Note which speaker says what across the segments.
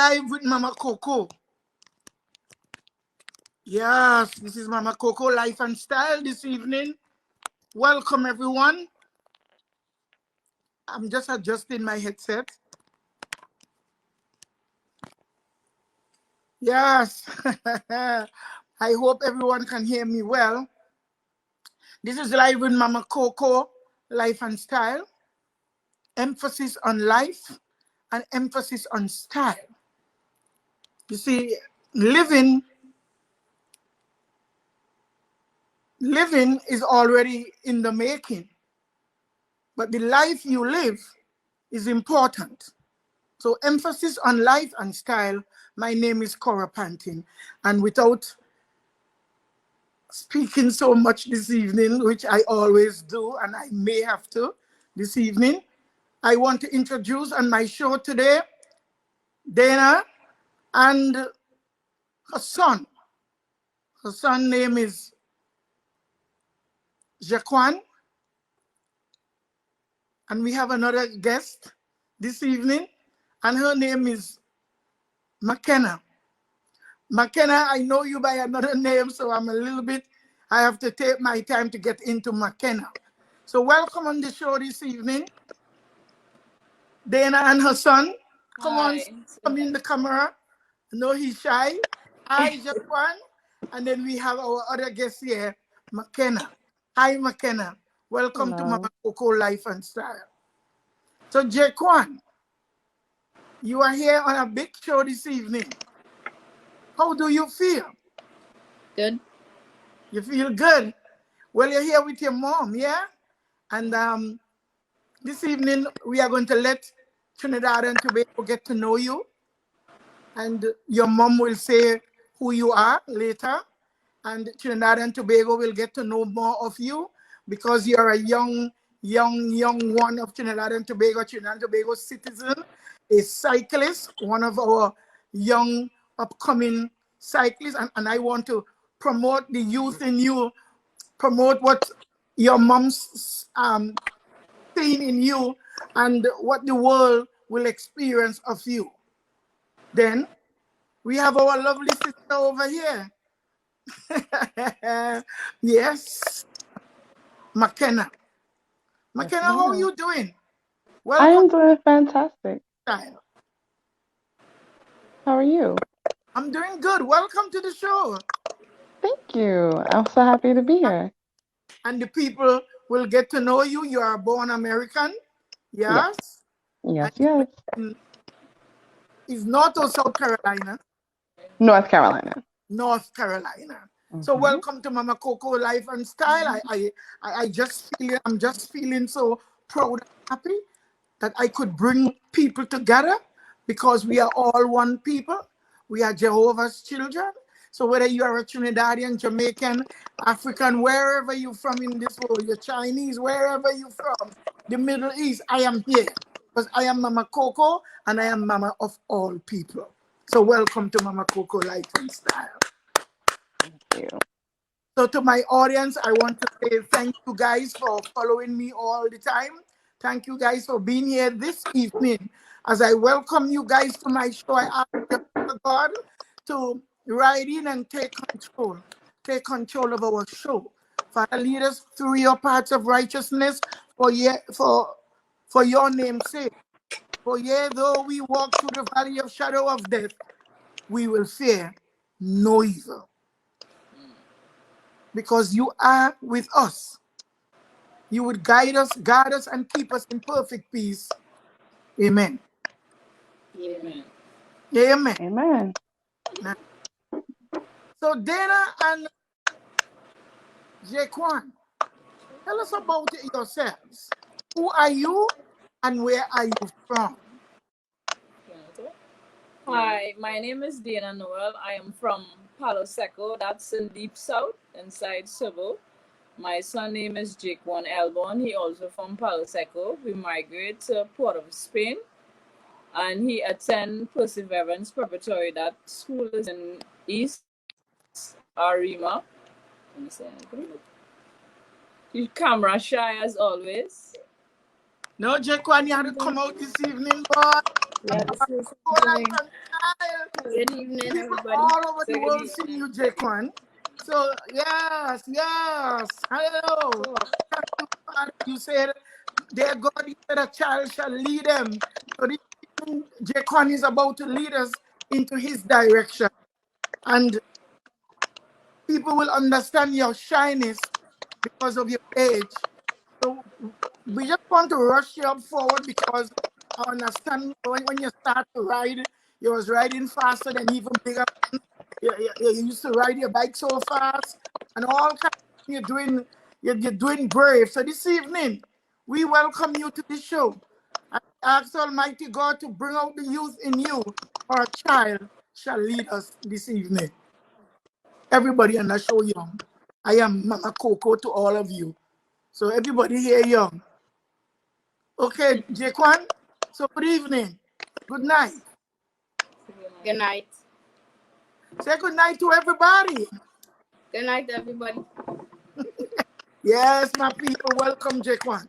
Speaker 1: live with Mama Coco. Yes, this is Mama Coco Life and Style this evening. Welcome, everyone. I'm just adjusting my headset. Yes. I hope everyone can hear me well. This is live with Mama Coco Life and Style. Emphasis on life and emphasis on style. You see, living is already in the making, but the life you live is important. So emphasis on life and style. My name is Cora Pantin, and without speaking so much this evening, which I always do, and I may have to this evening, I want to introduce on my show today Dana and her son. Her son's name is Jaquan, and we have another guest this evening, and her name is Makena. Makena, I know you by another name, so I have to take my time to get into Makena. So welcome on the show this evening, Dana and her son. Come on, come in the camera. No, he's shy. Hi, Jaquan. And then we have our other guest here, Makena. Hi, Makena. Welcome to Mama Coco Life and Style. So, Jaquan, you are here on a big show this evening. How do you feel?
Speaker 2: Good.
Speaker 1: You feel good? Well, you're here with your mom, yeah? And this evening, we are going to let Trinidad and Tobago get to know you. And your mom will say who you are later. And Trinidad and Tobago will get to know more of you because you're a young one of Trinidad and Tobago citizen, a cyclist, one of our young upcoming cyclists. And I want to promote the youth in you, promote what your mom's seen in you and what the world will experience of you. Then we have our lovely sister over here. Yes, Makena. Makena, how are you doing?
Speaker 3: Welcome. I am doing fantastic.
Speaker 1: Style.
Speaker 3: How are you?
Speaker 1: I'm doing good. Welcome to the show.
Speaker 3: Thank you. I'm so happy to be here.
Speaker 1: And the people will get to know you. You are born American. Yes?
Speaker 3: Yes.
Speaker 1: Is North or South Carolina?
Speaker 3: North Carolina.
Speaker 1: North Carolina. So welcome to Mama Coco Life and Style. I'm just feeling so proud and happy that I could bring people together because we are all one people. We are Jehovah's children. So whether you are a Trinidadian, Jamaican, African, wherever you're from in this world, you're Chinese, wherever you're from, the Middle East, I am here because I am Mama Coco and I am Mama of all people. So welcome to Mama Coco Life and Style.
Speaker 3: Thank you.
Speaker 1: So to my audience, I want to say thank you guys for following me all the time. Thank you guys for being here this evening. As I welcome you guys to my show, I ask God to ride in and take control of our show. Father, lead us through your paths of righteousness for your name's sake. For yea, though we walk through the valley of shadow of death, we will fear no evil. Because you are with us. You would guide us, guard us, and keep us in perfect peace. Amen.
Speaker 2: Amen.
Speaker 1: Amen.
Speaker 3: Amen.
Speaker 1: So Dana and Jaquan, tell us about yourselves. Who are you and where are you from?
Speaker 2: Hi, my name is Dana Noel. I am from Palo Seco, that's in deep south, inside Cebu. My son name is Jaquan Noel. He also from Palo Seco. We migrate to Port of Spain, and he attend Perseverance Preparatory. That school is in East Arima. He's camera shy as always.
Speaker 1: No, Jaquan, you had to come out this evening, boy.
Speaker 2: Yeah, this is
Speaker 1: Cola
Speaker 2: happening.
Speaker 1: Chanel.
Speaker 2: Good evening,
Speaker 1: People
Speaker 2: everybody.
Speaker 1: all over the
Speaker 2: Say good
Speaker 1: world see
Speaker 2: evening.
Speaker 1: you, Jaquan. So yes, yes. Hello.
Speaker 2: Oh,
Speaker 1: Thank you, Father. You said, dear God, you said a child shall lead them. So this evening, Jaquan is about to lead us into his direction. And people will understand your shyness because of your age. So we just want to rush you up forward because I understand when you start to ride, you was riding faster than even bigger. You used to ride your bike so fast and all kinds of you're doing you're doing brave. So this evening, we welcome you to the show. I ask Almighty God to bring out the youth in you, or a child shall lead us this evening. Everybody on the show young. I am Mama Coco to all of you. So everybody here young. Okay, Jaquan. So good evening. Good night.
Speaker 2: good night.
Speaker 1: Say good night to everybody.
Speaker 2: Good night, everybody.
Speaker 1: Yes, my people, welcome Jaquan.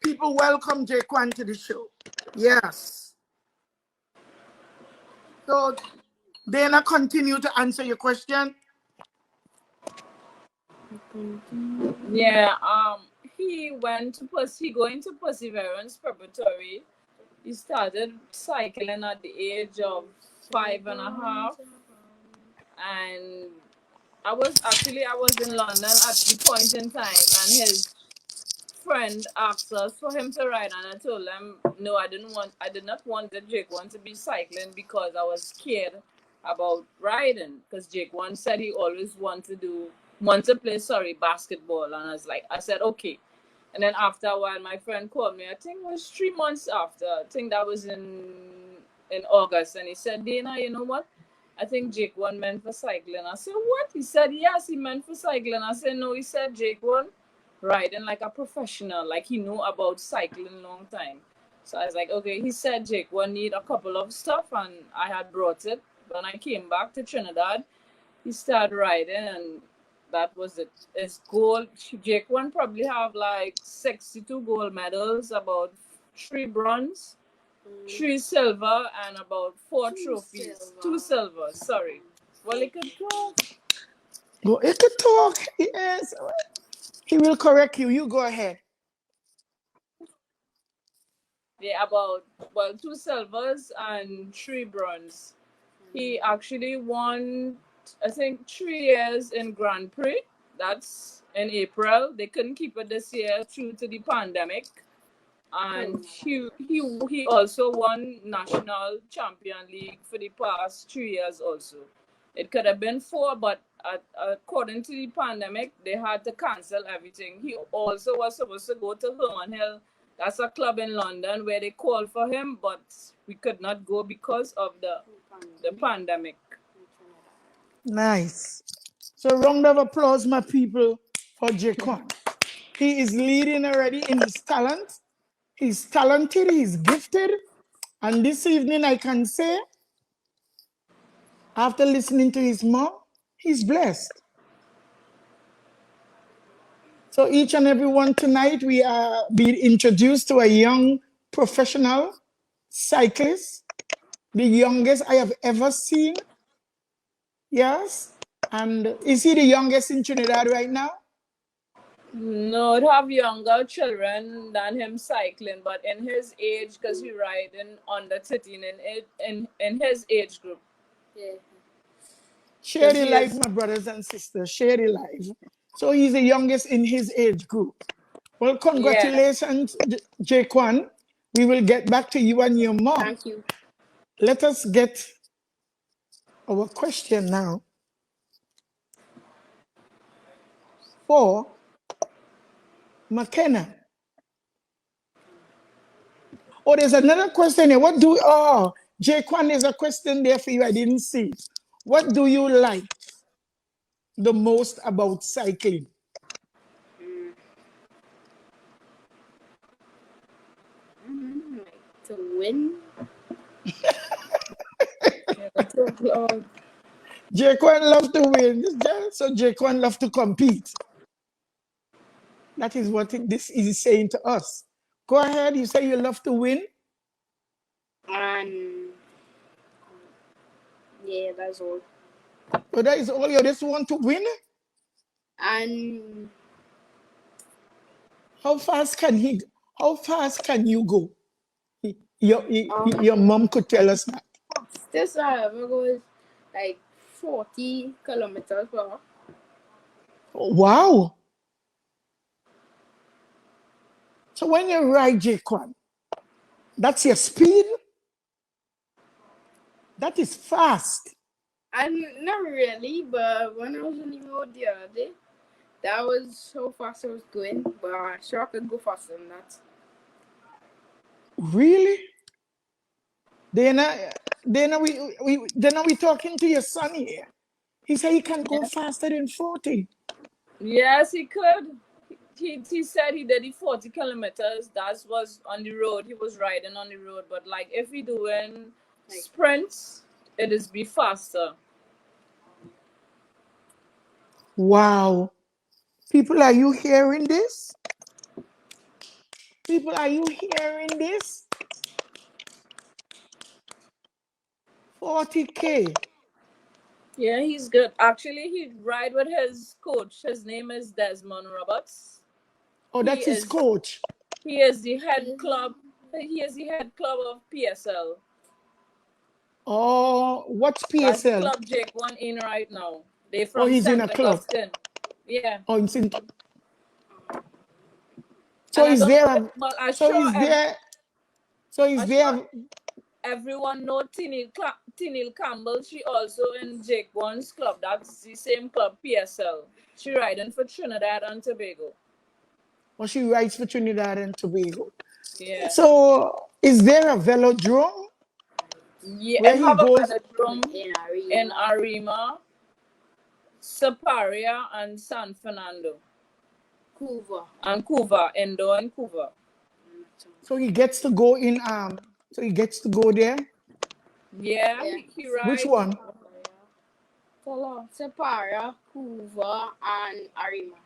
Speaker 1: People, welcome Jaquan to the show. Yes. So Dana, continue to answer your question.
Speaker 2: Yeah, he went to he going to Perseverance Preparatory. He started cycling at the age of 5.5, and I was in London at the point in time, and his friend asked us for him to ride, and I told him no, I did not want the Jake one to be cycling because I was scared about riding, because Jake one said he always want to play basketball, and I said okay. And then after a while my friend called me, I think it was 3 months after, I think that was in August, and he said, Dana, you know what, I think Jake one meant for cycling. I said, what? He said, yes, he meant for cycling. I said, no, he said Jake one riding like a professional, like he knew about cycling long time. So I was like, okay. He said Jake one need a couple of stuff, and I had brought it. When I came back to Trinidad, he started riding, and that was it. His goal, Jake one probably have like 62 gold medals, about 3 bronze, 3 silver, and about 4 trophies. 2 silvers, sorry. Well, he could go.
Speaker 1: Go, he could talk. Yes. He will correct you. You go ahead.
Speaker 2: Yeah, about, well, 2 silvers and 3 bronze. He actually won, I think, 3 years in Grand Prix. That's in April. They couldn't keep it this year due to the pandemic. And he also won National Champion League for the past 3 years also. It could have been 4, but according to the pandemic, they had to cancel everything. He also was supposed to go to Herman Hill. That's a club in London where they called for him, but we could not go because of the pandemic.
Speaker 1: Nice. So round of applause, my people, for Jaquan. He is leading already in his talent. He's talented, he's gifted. And this evening I can say, after listening to his mom, he's blessed. So each and every one tonight, we are being introduced to a young professional cyclist, the youngest I have ever seen. Yes. And is he the youngest in Trinidad right now?
Speaker 2: No, to have younger children than him cycling, but in his age, because he riding under 13 in his age group. Yeah.
Speaker 1: Share the life,
Speaker 2: Is,
Speaker 1: my brothers and sisters. Share the life. So he's the youngest in his age group. Well,
Speaker 2: yeah.
Speaker 1: congratulations, Jaquan. We will get back to you and your mom.
Speaker 2: Thank you.
Speaker 1: Let us get our question now for Makena. Oh, there's another question here. Jaquan, there's a question there for you. I didn't see. What do you like the most about cycling?
Speaker 2: To win.
Speaker 1: Jaquan loves to win. So Jaquan loves to compete. That is what this is saying to us. Go ahead. You say you love to win.
Speaker 4: And yeah, that's all.
Speaker 1: So that is all you just want to win?
Speaker 4: And
Speaker 1: How fast can you go? Your,
Speaker 4: um,
Speaker 1: your mom could tell us that.
Speaker 4: this I ever goes like 40 kilometers per hour.
Speaker 1: Wow. So when you ride Jaquan, that's your speed? That is fast.
Speaker 4: And not really, but when I was on the road the other day, that was how fast I was going. But I'm sure I could go faster than that.
Speaker 1: Really? Dana, Dana, we talking to your son here. He said he can go faster than 40.
Speaker 2: Yes, he could. He said he did the 40 kilometers. That was on the road. He was riding on the road. But like if he doing sprints, it is be faster.
Speaker 1: Wow. People, are you hearing this? People, are you hearing this? 40K.
Speaker 2: Yeah, he's good. Actually, he ride with his coach. His name is Desmond Roberts.
Speaker 1: Oh, that's his coach.
Speaker 2: He is the head club. He is the head club of PSL.
Speaker 1: Oh, what's
Speaker 2: That's the
Speaker 1: PSL?
Speaker 2: club Jaquan in right now. They
Speaker 1: Oh,
Speaker 2: from
Speaker 1: he's in
Speaker 2: St.
Speaker 1: a club.
Speaker 2: Augustine. Yeah.
Speaker 1: Oh, he's in. So
Speaker 2: And I
Speaker 1: is
Speaker 2: don't
Speaker 1: there?
Speaker 2: know, well, I'm
Speaker 1: So
Speaker 2: sure
Speaker 1: is there? So is there?
Speaker 2: everyone know Tinil Campbell. She also in Jaquan's club. That's the same club, PSL. She riding for Trinidad and Tobago.
Speaker 1: Well, she rides for Trinidad and Tobago.
Speaker 2: Yeah.
Speaker 1: So is there a velodrome
Speaker 2: Yeah,
Speaker 1: where
Speaker 2: and
Speaker 1: he
Speaker 2: have a
Speaker 1: goes?
Speaker 2: velodrome in Arima, Saparia, and San Fernando. Cuva, Endo and Cuva.
Speaker 1: So he gets to go in. So he gets to go there.
Speaker 2: Yeah, he rides.
Speaker 1: Which one?
Speaker 4: Saparia, Cuva, and Arima.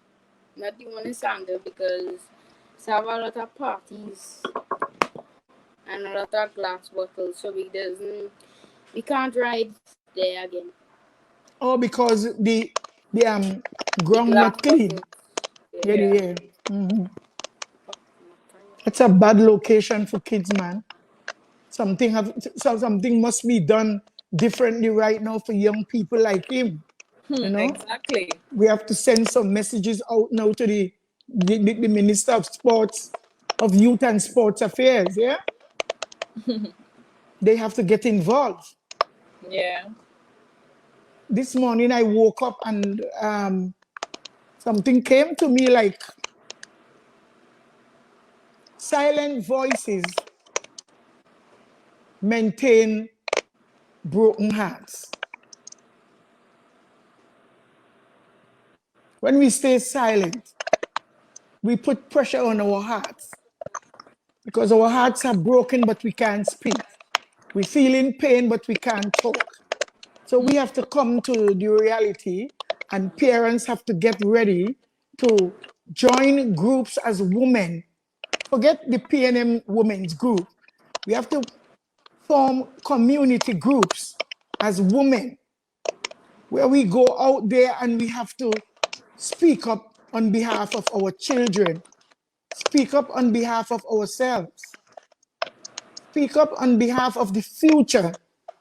Speaker 4: Not the one in Sandal because it's have a lot of parties and a lot of glass bottles, so we can't ride there again.
Speaker 1: Oh, because the ground not clean. Yeah. Mm-hmm. It's a bad location for kids, man. Something must be done differently right now for young people like him. You know,
Speaker 2: Exactly.
Speaker 1: we have to send some messages out now to the Minister of Sports, of Youth and Sports Affairs. Yeah, they have to get involved.
Speaker 2: Yeah.
Speaker 1: This morning I woke up and something came to me like silent voices maintain broken hearts. When we stay silent, we put pressure on our hearts because our hearts are broken, but we can't speak. We feel in pain, but we can't talk. So we have to come to the reality, and parents have to get ready to join groups as women. Forget the PNM Women's Group. We have to form community groups as women where we go out there and we have to speak up on behalf of our children, speak up on behalf of ourselves, speak up on behalf of the future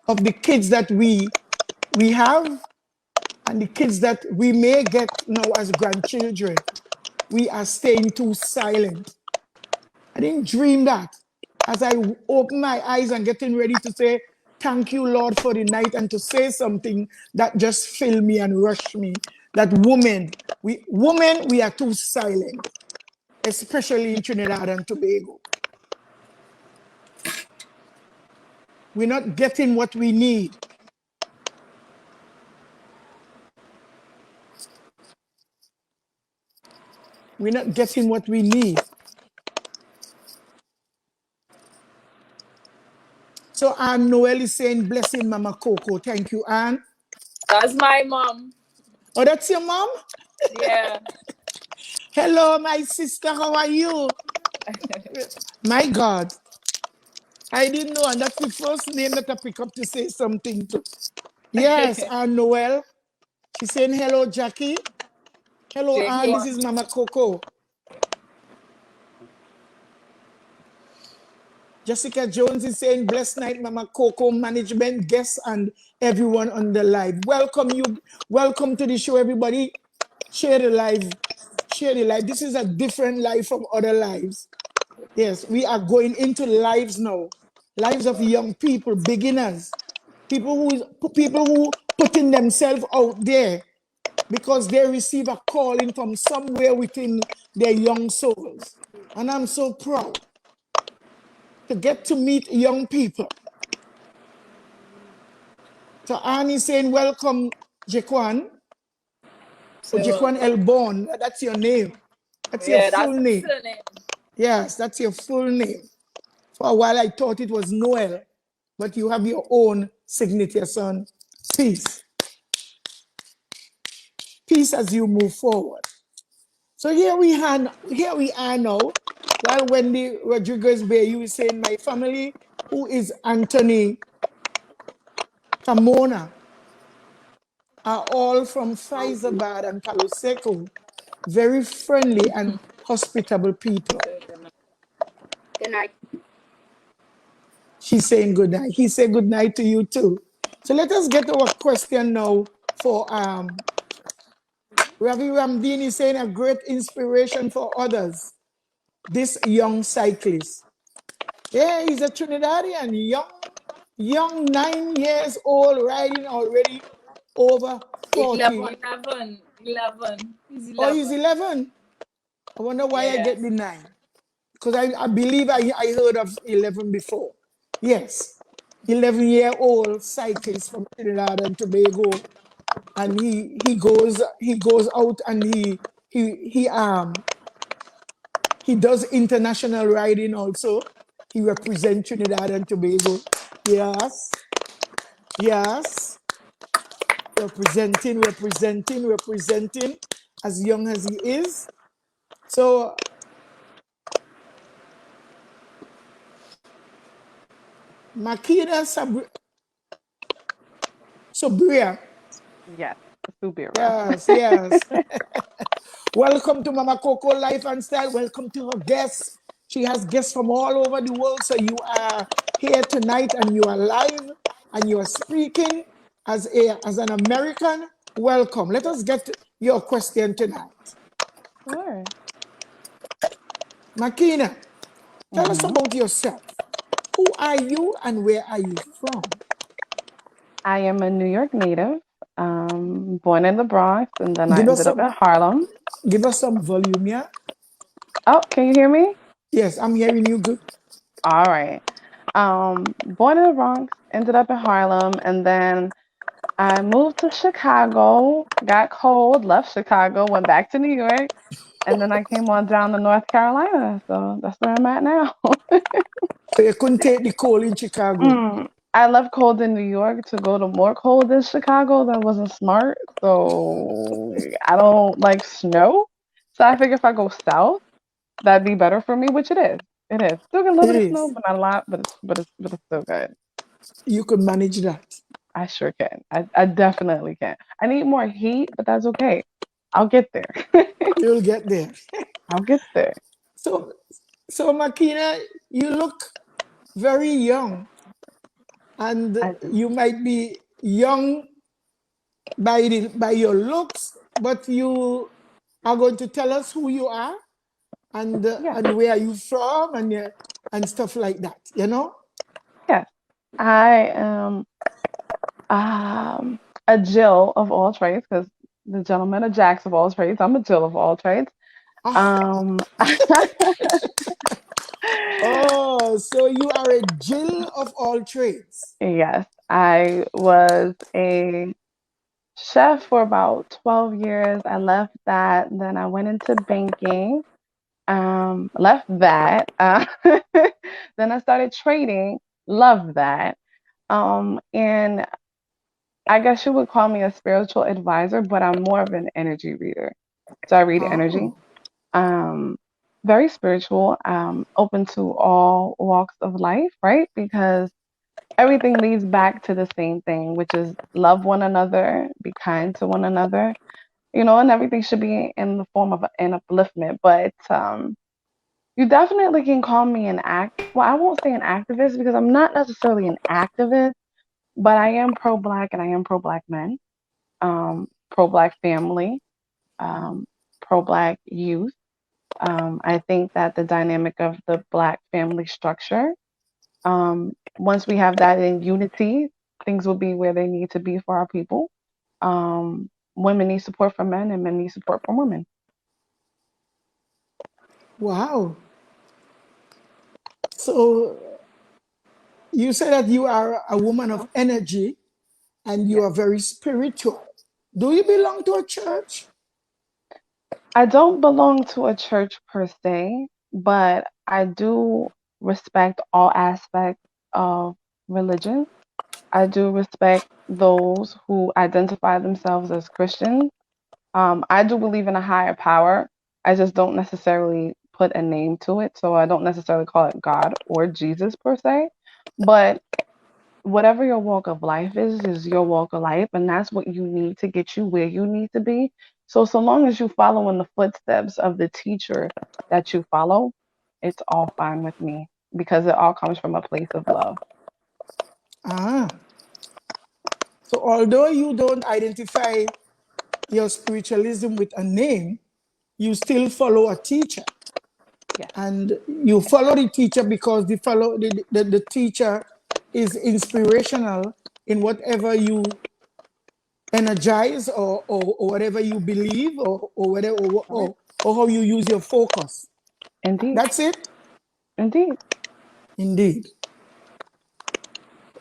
Speaker 1: of the kids that we have and the kids that we may get now as grandchildren. We are staying too silent. I didn't dream that. As I open my eyes and getting ready to say, thank you, Lord, for the night, and to say something that just filled me and rushed me, that women, we are too silent, especially in Trinidad and Tobago. We're not getting what we need. We're not getting what we need. So Anne Noel is saying, blessing Mama Coco. Thank you, Anne.
Speaker 2: That's my mom.
Speaker 1: Oh, that's your mom?
Speaker 2: Yeah.
Speaker 1: Hello, my sister. How are you? My God. I didn't know, and that's the first name that I pick up to say something to. Yes, Noel. She's saying hello, Jackie. Hello, Anne. This
Speaker 2: Jaquan.
Speaker 1: is Mama Coco. Jessica Jones is saying, blessed night, Mama Coco, management, guests, and everyone on the live. Welcome you. Welcome to the show, everybody. Share the live. Share the live. This is a different life from other lives. Yes, we are going into lives now. Lives of young people, beginners, people who putting themselves out there because they receive a calling from somewhere within their young souls. And I'm so proud to get to meet young people. So Annie saying, welcome, Jaquan, or Jaquan Elbon. That's your name. That's your
Speaker 2: Yeah,
Speaker 1: full
Speaker 2: that's my
Speaker 1: name.
Speaker 2: surname.
Speaker 1: Yes, that's your full name. For a while, I thought it was Noel, but you have your own signature, son. Peace. Peace as you move forward. So here we are now. While Wendy Rodriguez Bay, you were saying my family, who is Anthony Camona, are all from Faizabad and Palo Seco. Very friendly and hospitable people.
Speaker 4: Good night.
Speaker 1: She's saying good night. He said good night to you too. So let us get our question now for Ravi Ramdini is saying a great inspiration for others. This young cyclist. Yeah, he's a Trinidadian, young 9 years old, riding already over 40.
Speaker 2: 11. He's
Speaker 1: Oh, he's
Speaker 2: 11.
Speaker 1: 11. I wonder why I get
Speaker 2: Yes.
Speaker 1: the 9. Because I believe I heard of 11 before. Yes, 11-year-old cyclist from Trinidad and Tobago, and he goes out and he does international riding also. He represents Trinidad and Tobago. Yes, yes, representing as young as he is. So Makena Sobria.
Speaker 3: Yes, Subira.
Speaker 1: Yes, yes. Welcome to Mama Coco Life and Style. Welcome to her guests. She has guests from all over the world. So you are here tonight and you are live and you are speaking as an American. Welcome. Let us get your question tonight.
Speaker 3: Sure.
Speaker 1: Makena, tell us
Speaker 3: hmm
Speaker 1: about yourself. Who are you and where are you from?
Speaker 3: I am a New York native, born in the Bronx, and then I
Speaker 1: Give us
Speaker 3: ended up
Speaker 1: some
Speaker 3: in Harlem.
Speaker 1: volume, yeah?
Speaker 3: Oh, can you hear me?
Speaker 1: Yes, I'm hearing you good.
Speaker 3: All right. Born in the Bronx, ended up in Harlem, and then I moved to Chicago, got cold, left Chicago, went back to New York, and then I came on down to North Carolina. So that's where I'm at now.
Speaker 1: So you couldn't take the cold in Chicago.
Speaker 3: I left cold in New York to go to more cold in Chicago. That wasn't smart. So I don't like snow. So I figure if I go south, that'd be better for me, which it is. It is. Still get a little
Speaker 1: It
Speaker 3: bit of snow,
Speaker 1: is.
Speaker 3: but not a lot, but it's still good.
Speaker 1: You could manage that.
Speaker 3: I sure can. I definitely can. I need more heat, but that's okay. I'll get there.
Speaker 1: You'll get there.
Speaker 3: I'll get there.
Speaker 1: So, so Makena, you look very young, and
Speaker 3: I do.
Speaker 1: you might be young by your looks, but you are going to tell us who you are
Speaker 3: Yeah.
Speaker 1: and where you from and stuff like that. You know?
Speaker 3: Yes. I am a Jill of all trades because the gentlemen are jacks of all trades. I'm a Jill of all trades.
Speaker 1: Ah,
Speaker 3: Um,
Speaker 1: oh, so you are a Jill of all trades.
Speaker 3: yes, I was a chef for about 12 years. I left that, then I went into banking. Left that. Then I started trading. Loved that. And I guess you would call me a spiritual advisor, but I'm more of an energy reader. So I read energy.
Speaker 1: Oh,
Speaker 3: Um, Very spiritual, open to all walks of life, right? Because everything leads back to the same thing, which is love one another, be kind to one another, and everything should be in the form of an upliftment. But you definitely can call me well, I won't say an activist because I'm not necessarily an activist, but I am pro-Black and I am pro-Black men, pro-Black family, um, pro-Black youth. I think that the dynamic of the Black family structure, once we have that in unity, things will be where they need to be for our people. Women need support from men and men need support from women.
Speaker 1: Wow. So you say that you are a woman of energy and you
Speaker 3: Yes.
Speaker 1: are very spiritual. Do you belong to a church?
Speaker 3: I don't belong to a church per se, but I do respect all aspects of religion. I do respect those who identify themselves as Christians. I do believe in a higher power. I just don't necessarily put a name to it. So I don't necessarily call it God or Jesus per se. But whatever your walk of life is your walk of life, and that's what you need to get you where you need to be. So long as you follow in the footsteps of the teacher that you follow, it's all fine with me because it all comes from a place of love.
Speaker 1: Ah. So although you don't identify your spiritualism with a name, you still follow a teacher.
Speaker 3: Yes,
Speaker 1: And you follow the teacher because the teacher is inspirational in whatever you energize or whatever you believe or whatever
Speaker 3: correct.
Speaker 1: or how you use your focus.
Speaker 3: Indeed,
Speaker 1: That's it?
Speaker 3: indeed.
Speaker 1: Indeed.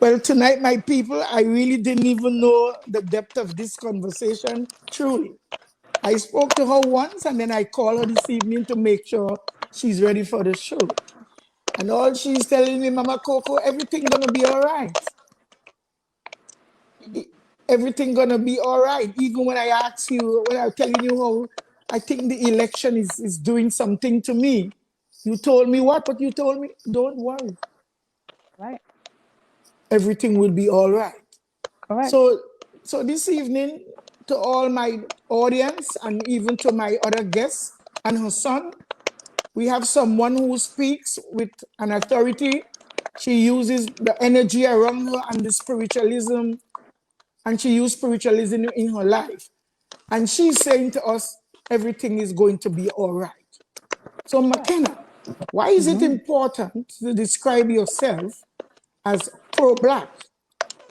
Speaker 1: Well, tonight, my people, I really didn't even know the depth of this conversation, truly. I spoke to her once and then I called her this evening to make sure she's ready for the show. And all she's telling me, Mama Coco, everything gonna be all right. Everything gonna be all right. Even when I ask you, when I'm telling you how I think the election is doing something to me, you told me what? But you told me, don't worry,
Speaker 3: Right,
Speaker 1: everything will be all right.
Speaker 3: correct.
Speaker 1: So, so this evening, to all my audience and even to my other guests and her son, we have someone who speaks with an authority. She uses the energy around her and the spiritualism, and she used spiritualism in her life. And she's saying to us, everything is going to be all right. So,
Speaker 3: Right.
Speaker 1: Makena, why is it
Speaker 3: Mhm.
Speaker 1: important to describe yourself as pro-Black?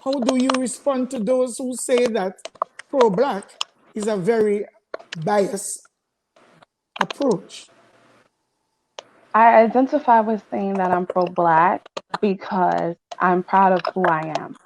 Speaker 1: How do you respond to those who say that pro-Black is a very biased approach?
Speaker 3: I identify with saying that I'm pro-Black because I'm proud of who I am.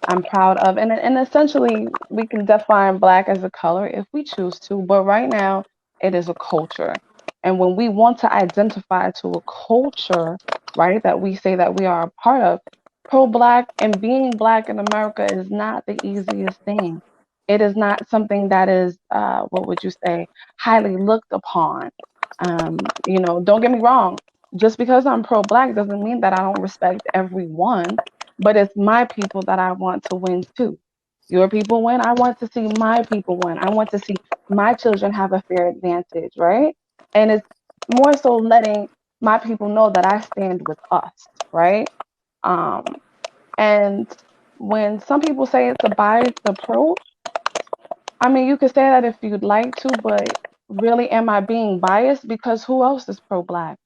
Speaker 3: I'm proud of, and essentially we can define Black as a color if we choose to, but right now it is a culture. And when we want to identify to a culture, right, that we say that we are a part of, pro-Black and being Black in America is not the easiest thing. It is not something that is, what would you say, highly looked upon. Don't get me wrong. Just because I'm pro-Black doesn't mean that I don't respect everyone, but it's my people that I want to win too. Your people win. I want to see my people win. I want to see my children have a fair advantage, right? And it's more so letting my people know that I stand with us, right? Um, and when some people say it's a biased approach, I mean, you could say that if you'd like to, but really, am I being biased? Because who else is pro-Black?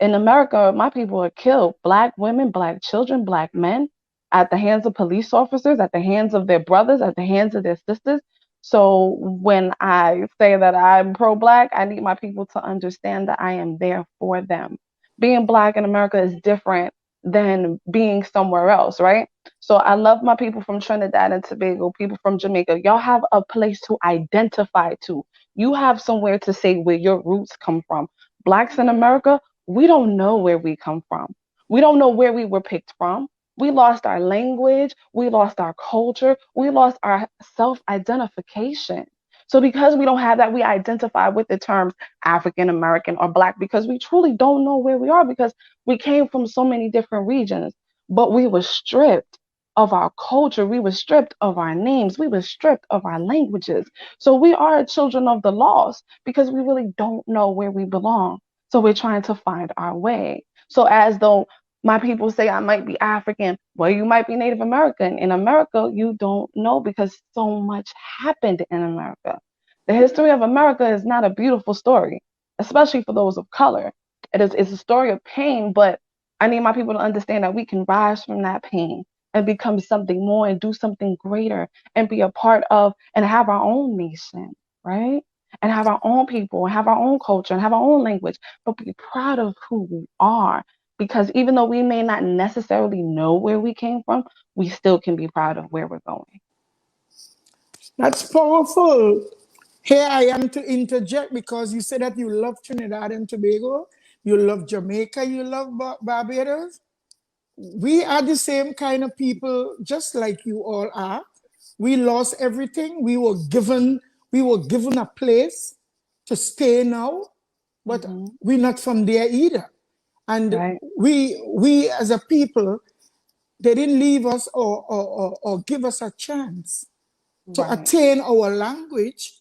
Speaker 3: In America, my people are killed. Black women, Black children, Black men at the hands of police officers, at the hands of their brothers, at the hands of their sisters. So when I say that I'm pro-Black, I need my people to understand that I am there for them. Being Black in America is different than being somewhere else, right? So I love my people from Trinidad and Tobago, people from Jamaica. Y'all have a place to identify to. You have somewhere to say where your roots come from. Blacks in America, we don't know where we come from. We don't know where we were picked from. We lost our language. We lost our culture. We lost our self identification. So because we don't have that, we identify with the terms African American or Black because we truly don't know where we are because we came from so many different regions, but we were stripped of our culture, we were stripped of our names, we were stripped of our languages. So we are children of the lost because we really don't know where we belong. So we're trying to find our way. So as though my people say I might be African, well, you might be Native American. In America, you don't know because so much happened in America. The history of America is not a beautiful story, especially for those of color. It's a story of pain, but I need my people to understand that we can rise from that pain and become something more and do something greater and be a part of and have our own nation, right? And have our own people and have our own culture and have our own language, but be proud of who we are. Because even though we may not necessarily know where we came from, we still can be proud of where we're going.
Speaker 1: That's powerful. Here I am to interject because you said that you love Trinidad and Tobago, you love Jamaica, you love Barbados. We are the same kind of people, just like you all are. We lost everything. We were given a place to stay now, but
Speaker 3: Hmm.
Speaker 1: we're not from there either. And
Speaker 3: Right,
Speaker 1: we as a people, they didn't leave us or give us a chance to
Speaker 3: right.
Speaker 1: attain our language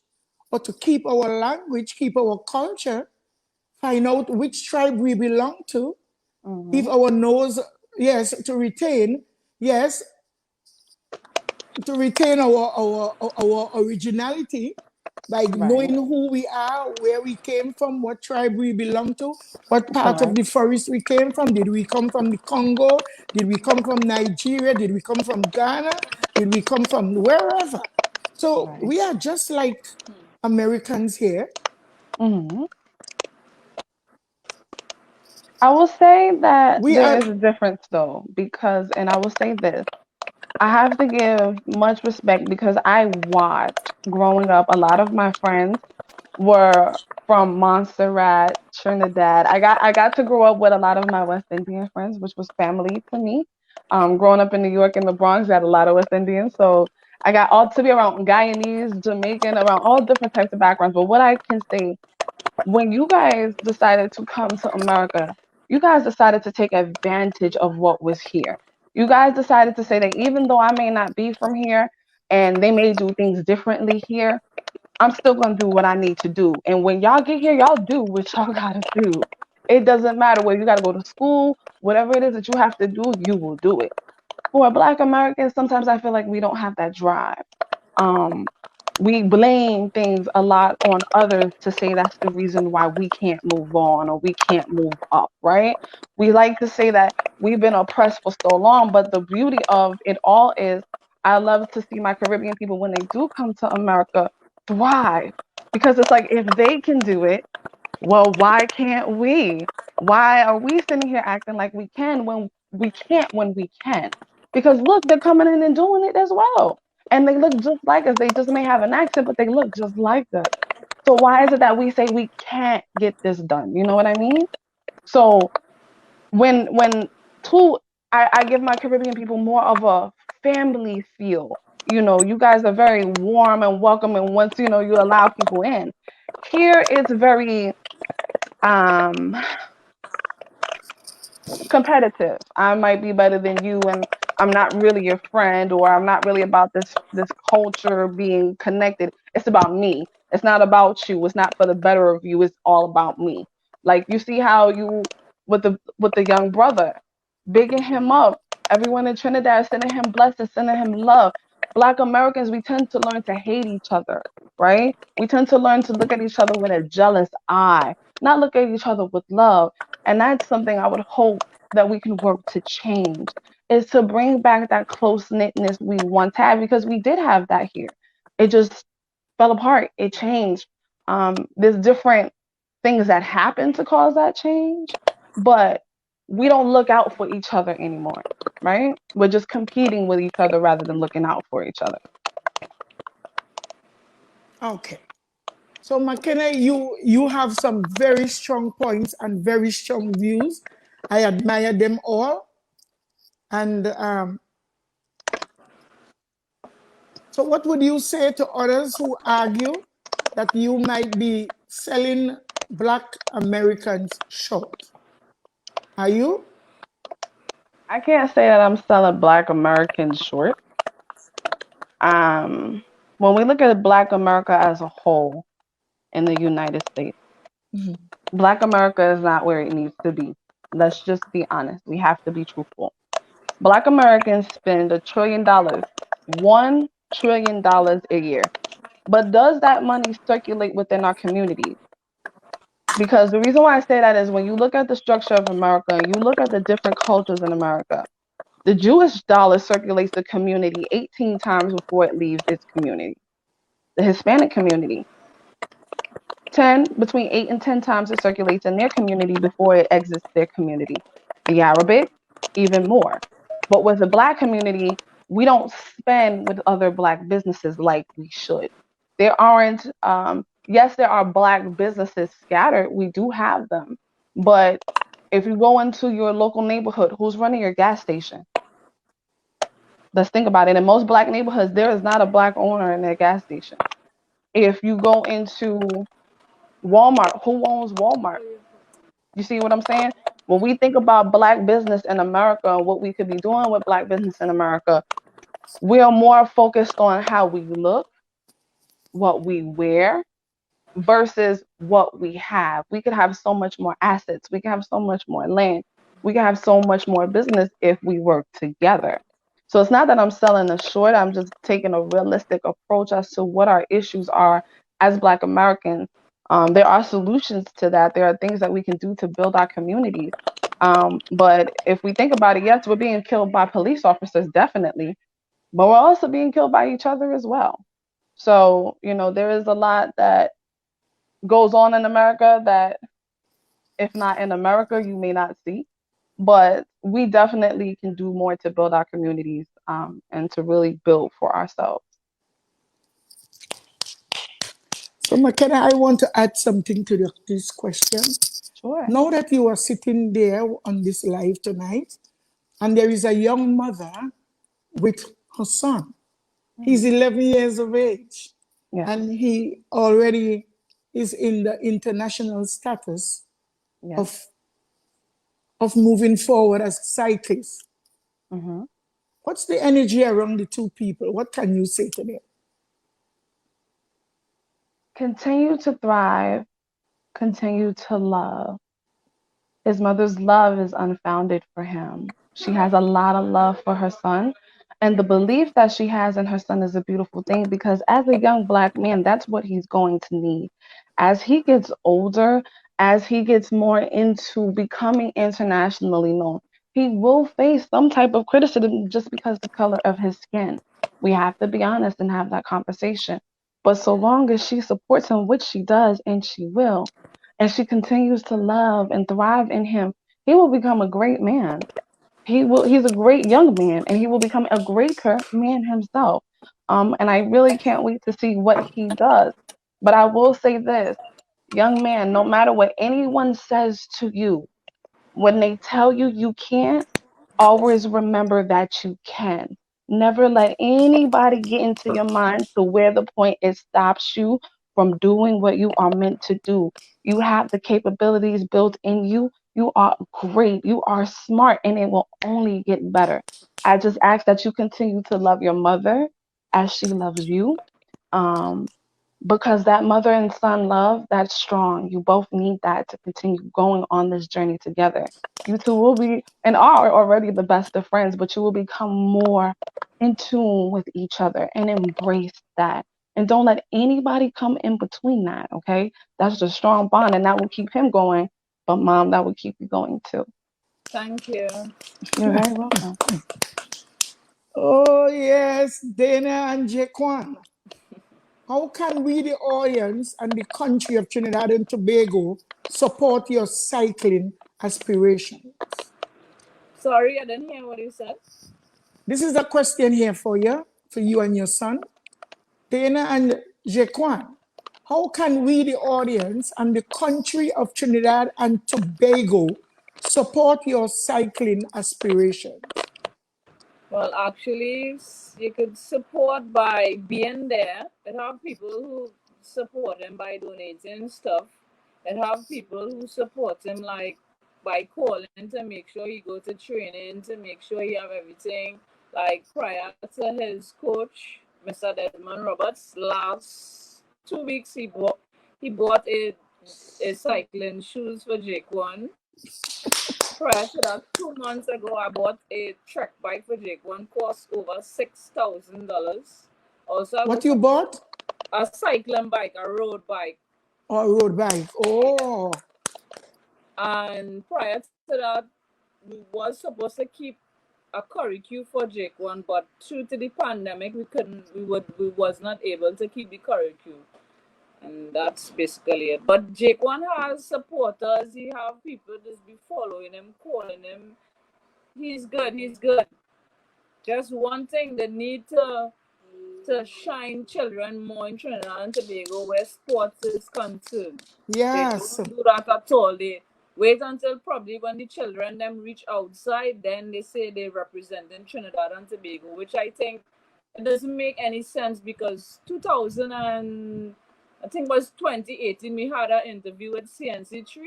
Speaker 1: or to keep our language, keep our culture, find out which tribe we belong to, keep
Speaker 3: Hmm.
Speaker 1: our nose, yes, to retain, yes, to retain our originality by knowing
Speaker 3: Right.
Speaker 1: who we are, where we came from, what tribe we belong to, what part of
Speaker 3: Correct.
Speaker 1: the forest we came from. Did we come from the Congo? Did we come from Nigeria? Did we come from Ghana? Did we come from wherever? So
Speaker 3: Right.
Speaker 1: we are just like Americans here.
Speaker 3: Hmm. I will say that
Speaker 1: We
Speaker 3: there
Speaker 1: are,
Speaker 3: is a difference though, because, and I will say this, I have to give much respect because I watched growing up, a lot of my friends were from Montserrat, Trinidad. I got to grow up with a lot of my West Indian friends, which was family to me. Growing up in New York in the Bronx, I had a lot of West Indians, so I got all to be around Guyanese, Jamaican, around all different types of backgrounds. But what I can say, when you guys decided to come to America, you guys decided to take advantage of what was here. You guys decided to say that even though I may not be from here and they may do things differently here, I'm still gonna do what I need to do. And when y'all get here, y'all do what y'all gotta do. It doesn't matter whether you gotta go to school, whatever it is that you have to do, you will do it. For Black Americans, sometimes I feel like we don't have that drive. Um, we blame things a lot on others to say that's the reason why we can't move on or we can't move up, right? We like to say that we've been oppressed for so long, but the beauty of it all is I love to see my Caribbean people when they do come to America thrive because it's like if they can do it, well, why can't we? Why are we sitting here acting like we can when we can't when we can? Because look, they're coming in and doing it as well. And they look just like us. They just may have an accent, but they look just like us. So why is it that we say we can't get this done? You know what I mean? So when two I give my Caribbean people more of a family feel. You know, you guys are very warm and welcoming once you know you allow people in. Here it's very um competitive. I might be better than you and I'm not really your friend or I'm not really about this culture being connected. It's about me. It's not about you. It's not for the better of you. It's all about me. Like you see how you with the young brother, bigging him up. Everyone in Trinidad sending him blessings, sending him love. Black Americans, we tend to learn to hate each other, right? We tend to learn to look at each other with a jealous eye, not look at each other with love. And that's something I would hope that we can work to change is to bring back that close knitness we once had because we did have that here. It just fell apart. It changed. There's different things that happen to cause that change, but we don't look out for each other anymore, right? We're just competing with each other rather than looking out for each other.
Speaker 1: okay. So Makena, you have some very strong points and very strong views. I admire them all. And so what would you say to others who argue that you might be selling Black Americans short. Are you?
Speaker 3: I can't say that I'm selling Black Americans short. When we look at Black America as a whole in the United States,
Speaker 1: Mhm.
Speaker 3: Black America is not where it needs to be. Let's just be honest. We have to be truthful. Black Americans spend $1 trillion, $1 trillion a year. But does that money circulate within our communities? Because the reason why I say that is when you look at the structure of America and you look at the different cultures in America, the Jewish dollar circulates the community 18 times before it leaves its community. The Hispanic community, between 8 and 10 times it circulates in their community before it exits their community. The Arabic, even more. But with the Black community, we don't spend with other Black businesses like we should. There aren't, yes, there are Black businesses scattered. We do have them. But if you go into your local neighborhood, who's running your gas station? Let's think about it. In most Black neighborhoods, there is not a Black owner in their gas station. If you go into Walmart, who owns Walmart? You see what I'm saying? When we think about Black business in America and what we could be doing with Black business in America, we are more focused on how we look, what we wear, versus what we have. We could have so much more assets. We could have so much more land. We could have so much more business if we work together. So it's not that I'm selling a short. I'm just taking a realistic approach as to what our issues are as Black Americans. There are solutions to that. There are things that we can do to build our communities. But if we think about it, yes, we're being killed by police officers, definitely, but we're also being killed by each other as well. So, there is a lot that goes on in America that, if not in America, you may not see. But we definitely can do more to build our communities and to really build for ourselves.
Speaker 1: So, Makena, I want to add something to this question.
Speaker 3: Sure.
Speaker 1: Now that you are sitting there on this live tonight, and there is a young mother with her son. He's 11 years of age,
Speaker 3: Yeah.
Speaker 1: and he already is in the international status
Speaker 3: Yeah.
Speaker 1: of moving forward as cyclists.
Speaker 3: Mm-hmm.
Speaker 1: What's the energy around the two people? What can you say to them?
Speaker 3: Continue to thrive, continue to love. His mother's love is unfounded for him. She has a lot of love for her son. And the belief that she has in her son is a beautiful thing because as a young Black man, that's what he's going to need. As he gets older, as he gets more into becoming internationally known, he will face some type of criticism just because the color of his skin. We have to be honest and have that conversation. But so long as she supports him, which she does, and she will, and she continues to love and thrive in him, he will become a great man. He's a great young man and he will become a greater man himself. And I really can't wait to see what he does. But I will say this, young man, no matter what anyone says to you, when they tell you you can't, always remember that you can. Never let anybody get into your mind to where the point it stops you from doing what you are meant to do. You have the capabilities built in you. You are great. You are smart, and it will only get better. I just ask that you continue to love your mother as she loves you. Um, because that mother and son love, that's strong. You both need that to continue going on this journey together. You two will be and are already the best of friends, but you will become more in tune with each other and embrace that. And don't let anybody come in between that, okay? That's a strong bond and that will keep him going. But mom, that will keep you going too.
Speaker 2: Thank you.
Speaker 3: You're very welcome.
Speaker 1: Oh, yes, Dana and Jaquan. How can we, the audience and the country of Trinidad and Tobago, support your cycling aspirations?
Speaker 2: Sorry, I didn't hear what you said.
Speaker 1: This is a question here for you and your son, Dana and Jaquan. How can we, the audience and the country of Trinidad and Tobago, support your cycling aspirations?
Speaker 2: Well, actually, you could support by being there. There are people who support him by donating stuff. It have people who support him like by calling to make sure he go to training, to make sure he have everything. Like prior to his coach, Mr. Desmond Roberts, last 2 weeks he bought a cycling shoes for Jaquan. Prior to that, 2 months ago, I bought a trek bike for Jaquan, cost over $6,000. Also,
Speaker 1: What you bought?
Speaker 2: a cycling bike, a road bike.
Speaker 1: Or road bike? Oh.
Speaker 2: And prior to that, we was supposed to keep a curricue for Jaquan, but due to the pandemic, we was not able to keep the curricue. And that's basically it. But Jaquan has supporters. He have people just be following him, calling him. He's good. He's good. Just one thing, they need to shine children more in Trinidad and Tobago where sports is concerned.
Speaker 1: Yes.
Speaker 2: They don't do that at all. They wait until probably when the children them reach outside, then they say they represent in Trinidad and Tobago, which I think it doesn't make any sense because 2000 and I think it was 2018 we had an interview with CNC3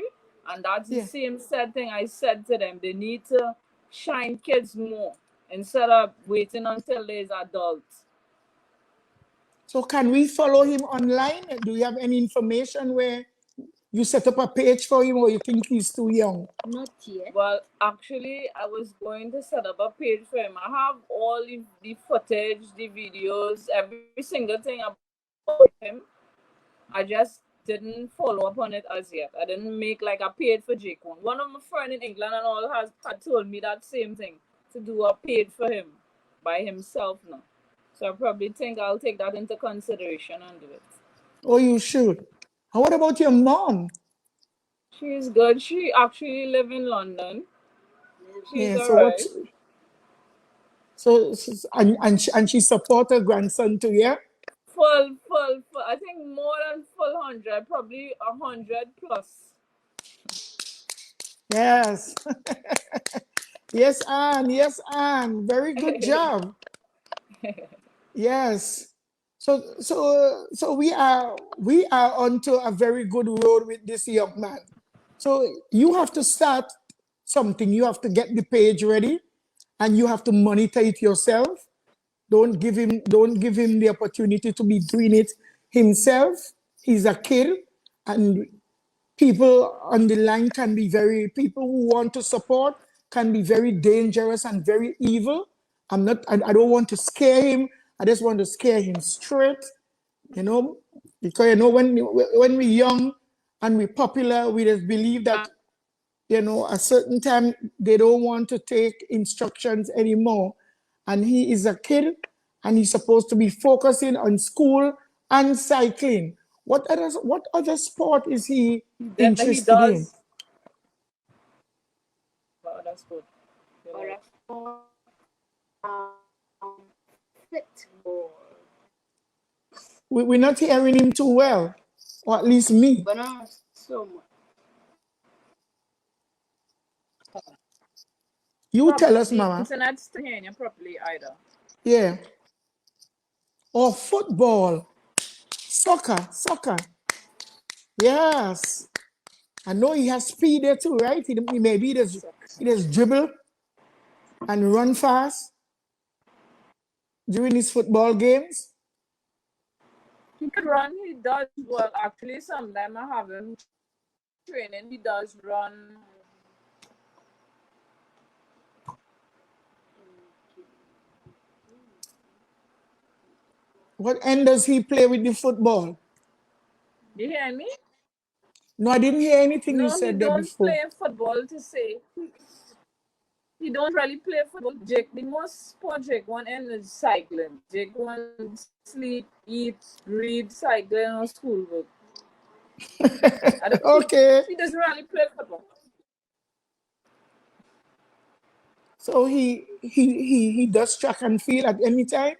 Speaker 2: and that's the same said thing I said to them. They need to shine kids more instead of waiting until they're adults.
Speaker 1: So can we follow him online? Do you have any information where you set up a page for him or you think he's too young?
Speaker 4: Not yet.
Speaker 2: Well, actually, I was going to set up a page for him. I have all the footage, the videos, every single thing about him. I just didn't follow up on it as yet. I didn't make like a page for Jaquan. One of my friends in England and all had told me that same thing, to do a page for him by himself now. So I probably think I'll take that into consideration and do it.
Speaker 1: Oh, you should. And what about your mom?
Speaker 2: She's good. She actually lives in London. She's
Speaker 1: So
Speaker 2: alright.
Speaker 1: And she support her grandson too, yeah?
Speaker 2: Full. I think more than full 100, probably 100 plus.
Speaker 1: Yes. Yes, Anne. Yes, Anne. Very good job. Yes. So we are onto a very good road with this young man. So you have to start something. You have to get the page ready, and you have to monitor it yourself. Don't give him the opportunity to be doing it himself. He's a kid, and people on the line people who want to support can be very dangerous and very evil. I don't want to scare him. I just want to scare him straight, because when we're young and we're popular, we just believe that a certain time they don't want to take instructions anymore. And he is a kid and he's supposed to be focusing on school and cycling. What other sport is he interested in?
Speaker 2: What other sport?
Speaker 4: Football.
Speaker 1: We're not hearing him too well, or at least me.
Speaker 4: But not so much.
Speaker 1: You tell us, Mama.
Speaker 2: Internet's not hearing you properly either.
Speaker 1: Yeah. Or football, soccer. Yes. I know he has speed there too, right? He just dribble and run fast during his football games.
Speaker 2: He can run. He does well. Actually, sometimes I have him training. He does run.
Speaker 1: What end does he play with the football?
Speaker 2: You hear me?
Speaker 1: No, I didn't hear anything you said there before.
Speaker 2: No, he don't play football to say. He don't really play football. The most sport Jaquan in is cycling. Jaquan sleep, eat, read, cycling, or schoolwork.
Speaker 1: Okay.
Speaker 2: He doesn't really play football.
Speaker 1: So he does track and field at any time?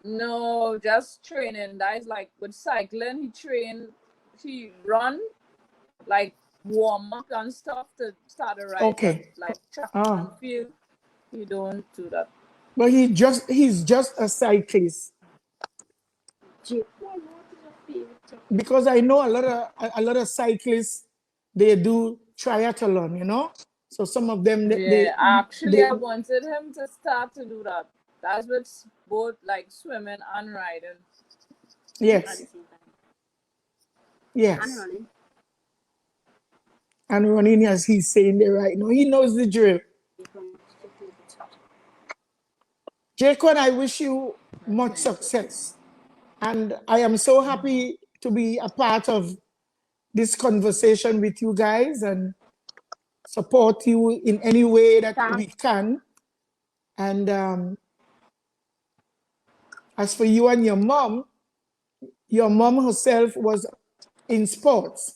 Speaker 2: No, just training. That is like with cycling, he run, like warm up and stuff to start a ride.
Speaker 1: Okay.
Speaker 2: Like track and field. He don't do that.
Speaker 1: But he's just a cyclist. because I know a lot of cyclists, they do triathlon, you know. So some of them
Speaker 2: Yeah, actually,
Speaker 1: they
Speaker 2: I wanted him to start to do that. That's with both like swimming and riding.
Speaker 1: yes,
Speaker 4: And
Speaker 1: yes,
Speaker 4: running.
Speaker 1: and running as he's saying there right now. He knows the drill. Jaquan, I wish you much success. And I am so happy to be a part of this conversation with you guys and support you in any way that we can. And as for you and your mom herself was in sports.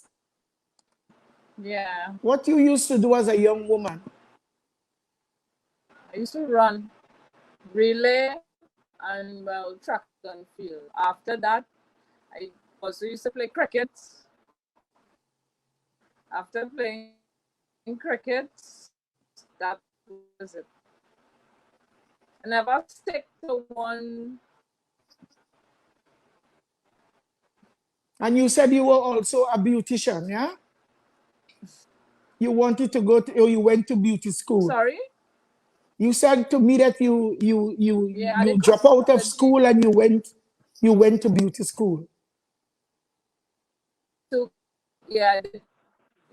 Speaker 2: Yeah,
Speaker 1: What you used to do as a young woman?
Speaker 2: I used to run relay and well track and field. After that, I also used to play cricket. After playing cricket, that was it. I never stick to one.
Speaker 1: And you said you were also a beautician, yeah? You wanted to go to, or you went to beauty school.
Speaker 2: Sorry.
Speaker 1: You said to me that
Speaker 2: Yeah, I
Speaker 1: you
Speaker 2: did
Speaker 1: drop out of
Speaker 2: cosmetology
Speaker 1: school and you went to beauty school.
Speaker 2: to yeah, I did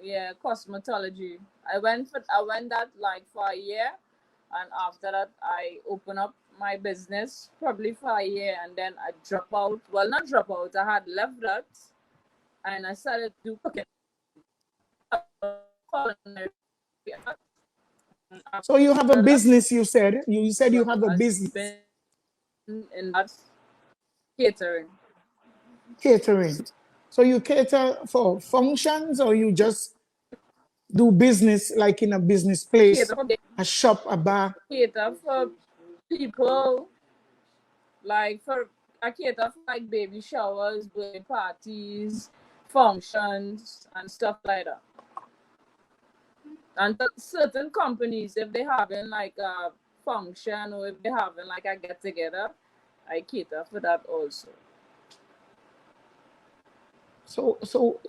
Speaker 2: yeah, cosmetology. I went that like for a year, and after that I opened up my business probably for a year, and then I drop out. Well, not drop out. I had left that, and I started to do cooking. Culinary arts. And
Speaker 1: So you have a
Speaker 2: after that,
Speaker 1: business, you said. You said you have
Speaker 2: well,
Speaker 1: a
Speaker 2: I've
Speaker 1: business,
Speaker 2: been in that catering.
Speaker 1: catering. So you cater for functions or you just do business like in a business place,
Speaker 2: Cater for
Speaker 1: a shop, a bar.
Speaker 2: cater for people like for I cater for like baby showers, birthday parties, functions, and stuff like that. And certain companies, if they having like a function or if they having like a get together, I cater for that also.
Speaker 1: So so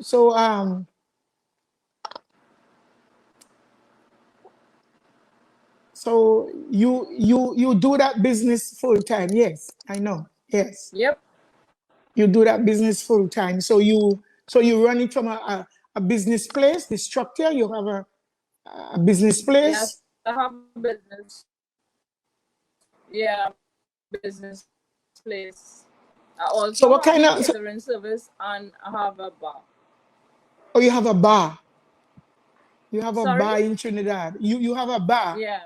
Speaker 1: you do that business full time. Yes, I know. Yes.
Speaker 2: Yep.
Speaker 1: You do that business full time. So you run it from a business place, the structure, you have a business
Speaker 2: Yes,
Speaker 1: place.
Speaker 2: I have a business. Yeah, business place. I
Speaker 1: So
Speaker 2: also
Speaker 1: what
Speaker 2: have
Speaker 1: kind
Speaker 2: a
Speaker 1: of
Speaker 2: catering service and I have a bar.
Speaker 1: oh, you have a bar. You have a
Speaker 2: Sorry?
Speaker 1: bar in Trinidad. You have a bar.
Speaker 2: Yeah.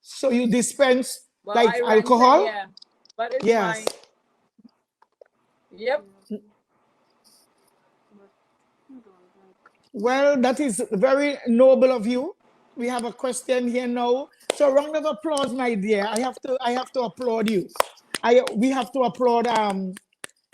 Speaker 1: So you dispense
Speaker 2: Well,
Speaker 1: like
Speaker 2: I rent it,
Speaker 1: alcohol?
Speaker 2: yeah. But it's
Speaker 1: Yes.
Speaker 2: my, yep.
Speaker 1: Well, that is very noble of you. We have a question here now. So round of applause, my dear. I have to applaud you. We have to applaud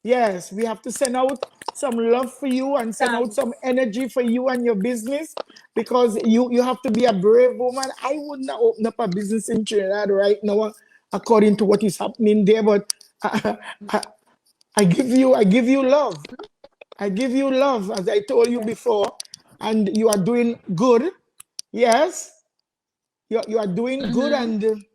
Speaker 1: yes, we have to send out some love for you and send out some
Speaker 2: Thanks.
Speaker 1: energy for you and your business because you have to be a brave woman. I would not open up a business in Trinidad right now according to what is happening there, but I, I give you love. I give you love, as I told you before, and you are doing good. Yes, you are doing good,
Speaker 2: Mm-hmm.
Speaker 1: and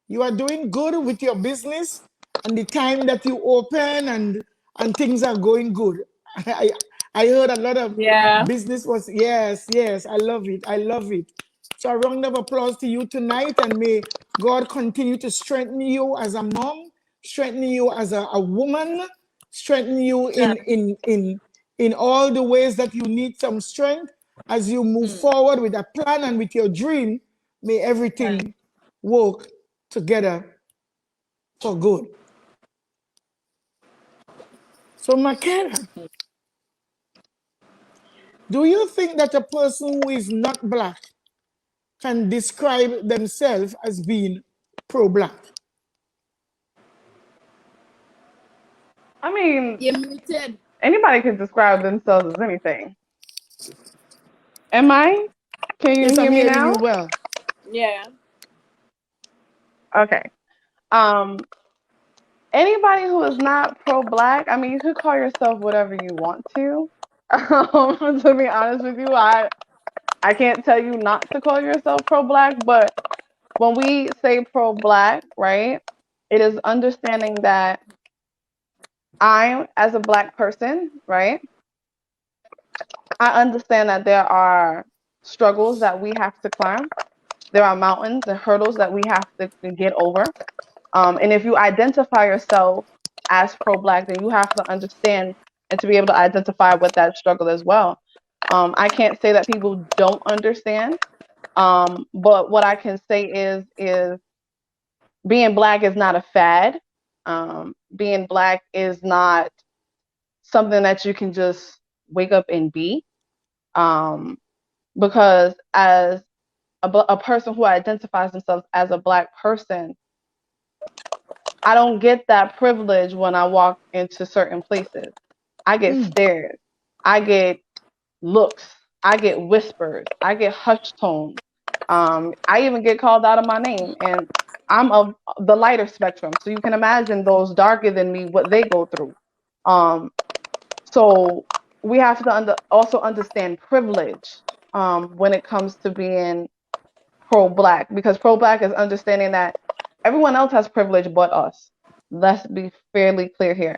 Speaker 1: you are doing good with your business and the time that you open and things are going good. I I heard a lot of
Speaker 2: Yeah.
Speaker 1: business was yes, I love it. I love it. So a round of applause to you tonight and may God continue to strengthen you as a mom, strengthen you as a woman, strengthen you in all the ways that you need some strength as you move forward with a plan and with your dream. May
Speaker 2: Thanks.
Speaker 1: everything work together for good. So, Makena, do you think that a person who is not black can describe themselves as being pro-black?
Speaker 3: I mean,
Speaker 4: You're muted.
Speaker 3: anybody can describe themselves as anything. Am I? Can you
Speaker 1: Yes,
Speaker 3: hear
Speaker 1: I'm
Speaker 3: me
Speaker 1: hearing
Speaker 3: now?
Speaker 1: you well.
Speaker 2: Yeah.
Speaker 3: Okay. Um, anybody who is not pro-black, I mean, you could call yourself whatever you want to. To be honest with you, I can't tell you not to call yourself pro-black, but when we say pro-black, right, it is understanding that I, as a black person, right, I understand that there are struggles that we have to climb. There are mountains and hurdles that we have to get over. And if you identify yourself as pro-black, then you have to understand and to be able to identify with that struggle as well. I can't say that people don't understand, but what I can say is being black is not a fad. Being black is not something that you can just wake up and be. Because as a person who identifies themselves as a black person, I don't get that privilege when I walk into certain places. I get stares. I get looks. I get whispers. I get hushed tones. I even get called out of my name, and I'm of the lighter spectrum, so you can imagine those darker than me what they go through. So we have to also understand privilege when it comes to being pro-black, because pro-black is understanding that everyone else has privilege but us. Let's be fairly clear here.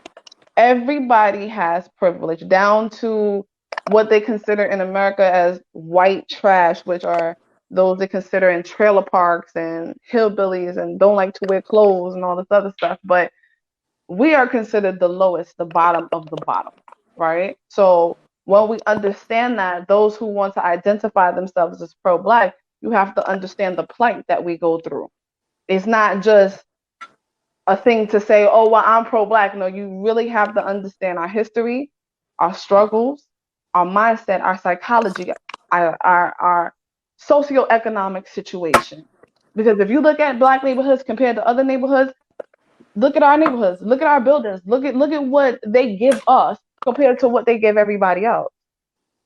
Speaker 3: Everybody has privilege, down to what they consider in America as white trash, which are those they consider in trailer parks and hillbillies and don't like to wear clothes and all this other stuff. But we are considered the lowest, the bottom of the bottom, right? So when we understand that, those who want to identify themselves as pro-black, you have to understand the plight that we go through. It's not just a thing to say, oh, well, I'm pro-black. No, you really have to understand our history, our struggles, our mindset, our psychology, our socioeconomic situation. Because if you look at black neighborhoods compared to other neighborhoods, look at our neighborhoods, look at our buildings, look at what they give us compared to what they give everybody else,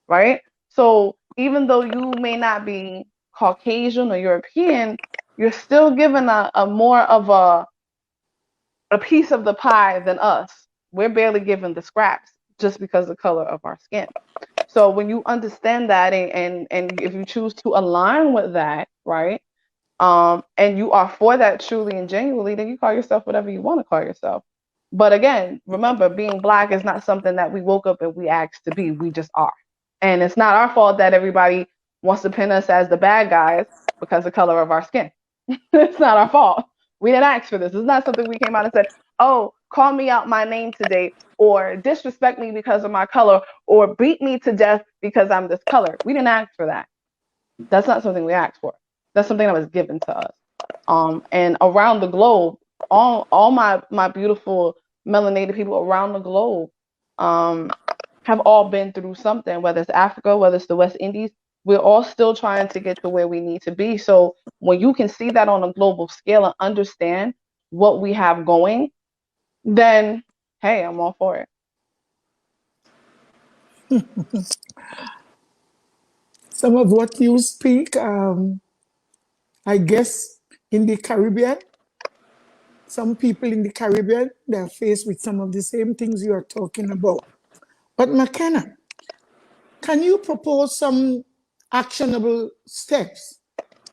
Speaker 3: right? So even though you may not be Caucasian or European, you're still given a more of a piece of the pie than us. We're barely given the scraps just because of the color of our skin. So when you understand that, and if you choose to align with that, right, and you are for that truly and genuinely, then you call yourself whatever you want to call yourself. But again, remember, being black is not something that we woke up and we asked to be. We just are. And it's not our fault that everybody wants to pin us as the bad guys because of the color of our skin. It's not our fault. We didn't ask for this. It's not something we came out and said, oh, call me out my name today, or disrespect me because of my color, or beat me to death because I'm this color. We didn't ask for that. That's not something we asked for. That's something that was given to us. And around the globe, all my beautiful melanated people around the globe have all been through something, whether it's Africa, whether it's the West Indies. We're all still trying to get to where we need to be. So when you can see that on a global scale and understand what we have going, then hey, I'm all for it.
Speaker 1: Some of what you speak, I guess, in the Caribbean, some people in the Caribbean, they're faced with some of the same things you are talking about. But Makena, can you propose some actionable steps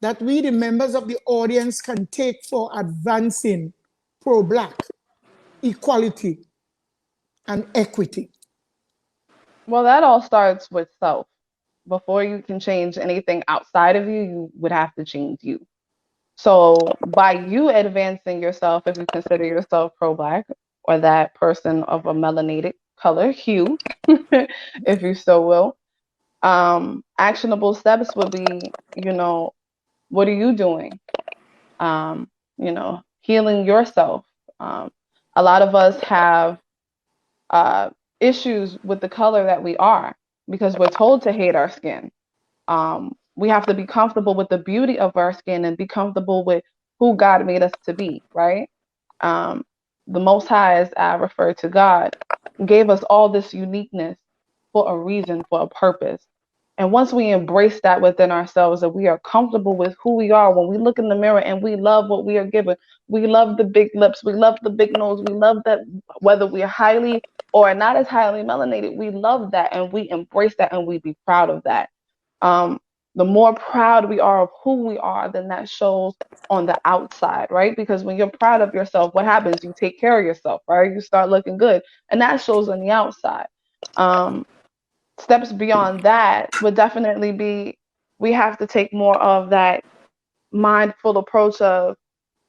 Speaker 1: that we, the members of the audience, can take for advancing pro-Black equality and equity?
Speaker 3: Well, that all starts with self. Before you can change anything outside of you, you would have to change you. So by you advancing yourself, if you consider yourself pro-Black or that person of a melanated color hue, if you so will, actionable steps would be, what are you doing? Healing yourself. A lot of us have issues with the color that we are because we're told to hate our skin. We have to be comfortable with the beauty of our skin and be comfortable with who God made us to be, right? The Most High, as I refer to God, gave us all this uniqueness for a reason, for a purpose. And once we embrace that within ourselves, that we are comfortable with who we are, when we look in the mirror and we love what we are given, we love the big lips, we love the big nose, we love that, whether we are highly or not as highly melanated, we love that and we embrace that and we be proud of that. The more proud we are of who we are, then that shows on the outside, right? Because when you're proud of yourself, what happens? You take care of yourself, right? You start looking good, and that shows on the outside. Steps beyond that would definitely be, we have to take more of that mindful approach of,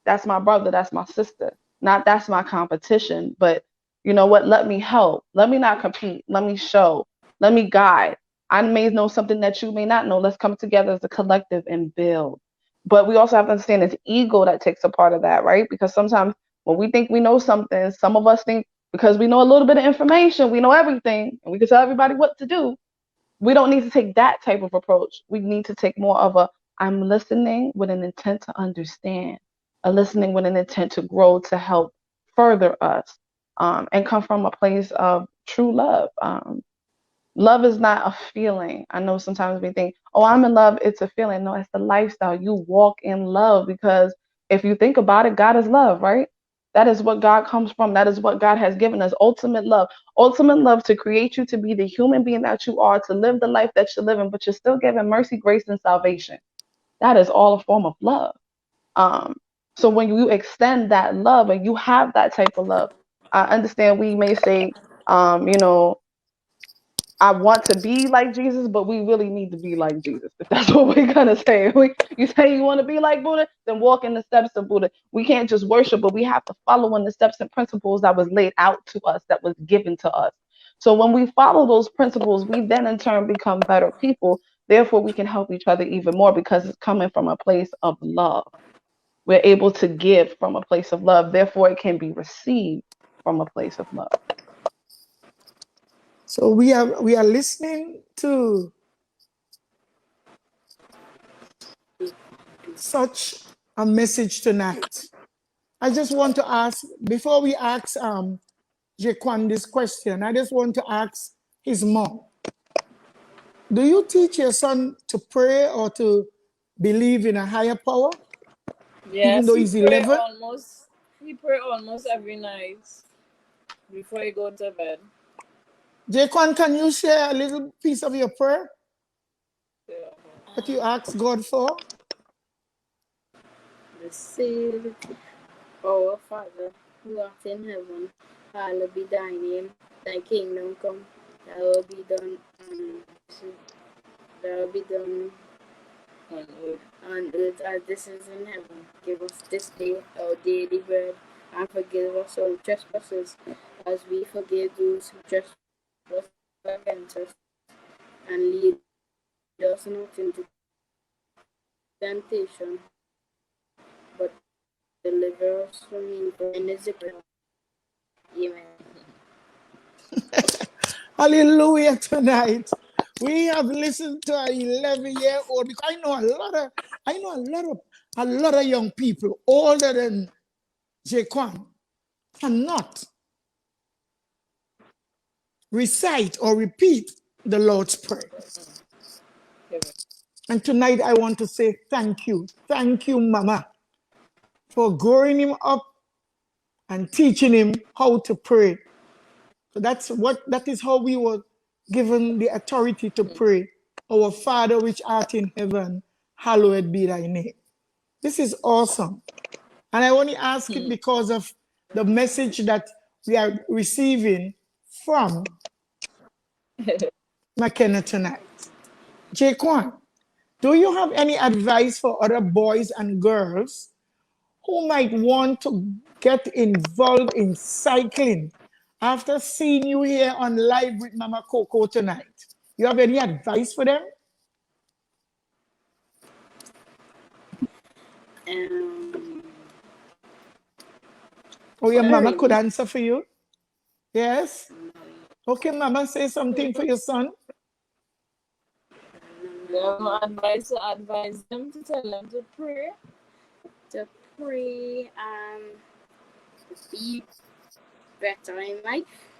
Speaker 3: that's my brother, that's my sister, not that's my competition, but you know what, let me help, let me not compete, let me show, let me guide. I may know something that you may not know. Let's come together as a collective and build. But we also have to understand it's ego that takes a part of that, right? Because sometimes when we think we know something, some of us think because we know a little bit of information, we know everything and we can tell everybody what to do. We don't need to take that type of approach. We need to take more of a, I'm listening with an intent to understand, a listening with an intent to grow, to help further us, and come from a place of true love. Love is not a feeling. I know sometimes we think, oh, I'm in love, it's a feeling. No, it's the lifestyle. You walk in love, because if you think about it, God is love, right? That is what God comes from. That is what God has given us. Ultimate love. Ultimate love to create you to be the human being that you are, to live the life that you're living, but you're still given mercy, grace, and salvation. That is all a form of love. So when you extend that love and you have that type of love, I understand we may say, you know, I want to be like Jesus, but we really need to be like Jesus. If that's what we're gonna say. You say you want to be like Buddha, then walk in the steps of Buddha. We can't just worship, but we have to follow in the steps and principles that was laid out to us, that was given to us. So when we follow those principles, we then in turn become better people. Therefore, we can help each other even more because it's coming from a place of love. We're able to give from a place of love. Therefore, it can be received from a place of love.
Speaker 1: So we are listening to such a message tonight. I just want to ask, before we ask Jaquan this question, I just want to ask his mom. Do you teach your son to pray or to believe in a higher power, even
Speaker 2: Yes,
Speaker 1: though he's 11?
Speaker 2: he pray almost every night before he go to bed.
Speaker 1: Jaquan, can you share a little piece of your prayer
Speaker 2: Yeah.
Speaker 1: that you ask God for?
Speaker 4: The seed, our Father, who art in heaven, hallowed be thy name. Thy kingdom come, thy will be done thy will be done on earth as this is in heaven. Give us this day our daily bread, and forgive us our trespasses, as we forgive those who trespass against us. And lead us not into temptation, but deliver us from evil. And is the prayer. Amen.
Speaker 1: Hallelujah tonight. We have listened to an 11-year-old, because I know a lot of young people older than Jaquan cannot recite or repeat the Lord's Prayer. And tonight I want to say thank you. Thank you, Mama, for growing him up and teaching him how to pray. So that is how we were given the authority to pray. Our Father which art in heaven, hallowed be thy name. This is awesome. And I only ask it because of the message that we are receiving from Makena tonight. Jaquan, do you have any advice for other boys and girls who might want to get involved in cycling after seeing you here on Live with Mama Coco tonight? You have any advice for them? Or your mama could answer for you? Yes? Okay, Mama, say something for your son.
Speaker 2: Advise them to tell them to pray.
Speaker 4: To pray and be better in life.